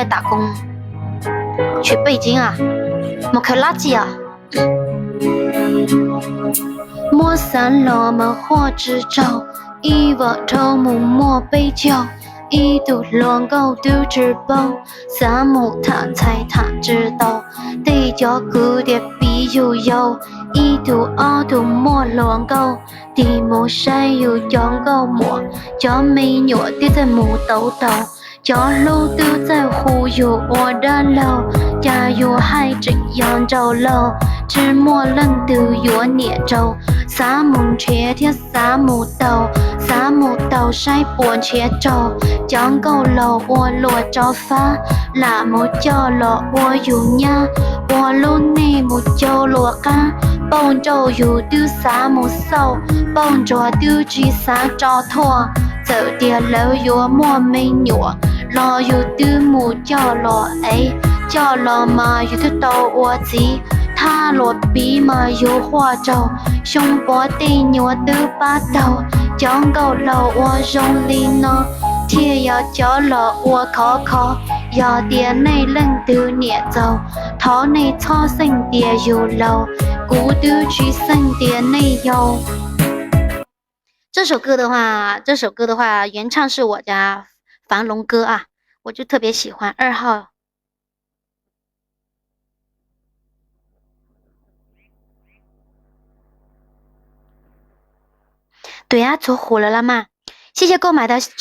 在打工，去北京啊，没开垃圾啊。莫散落么火之州，一窝头目莫被救。一度乱狗都之宝，三木他才他知道，得叫古的必有有，一度二度莫乱狗，地木山有养狗莫，叫美女的在木豆豆，叫路都在忽悠我的路，家有海真扬州路，只莫人都有捏州，三木切贴三木豆，三木豆晒半切粥。讲够了，我落着发，那么叫了我有伢，我路内么叫落干，帮着有丢啥么手，帮着丢几啥着拖，走的路有么美女，老有丢么叫了哎，叫了嘛有的到我急，他落比嘛有花粥，胸部的牛都把头，讲够了我用力呢。天要叫了我考考，要点内人都撵走，讨内草生点有漏，孤独去生点内有。这首歌的话，原唱是我家樊龙哥啊，我就特别喜欢2号。对呀，做火了嘛，谢谢购买的植物。